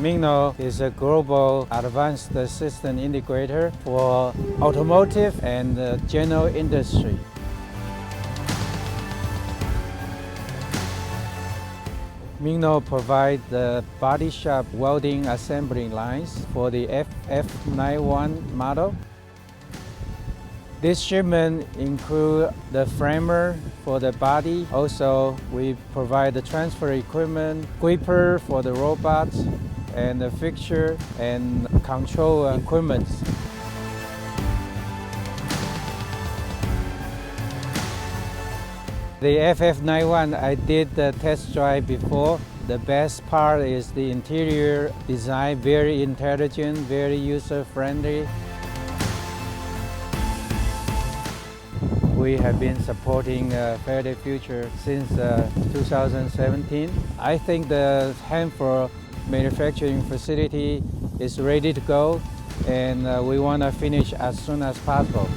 Mingno is a global advanced system integrator for automotive and general industry. Mingno provides the body shop welding assembly lines for the FF91 model. This shipment includes the framer for the body. Also, we provide the transfer equipment, gripper for the robots, and the fixture and control equipment. The FF91, I did the test drive before. The best part is the interior design, very intelligent, very user-friendly. We have been supporting Faraday Future since 2017. I think the Hanford manufacturing facility is ready to go, and we want to finish as soon as possible.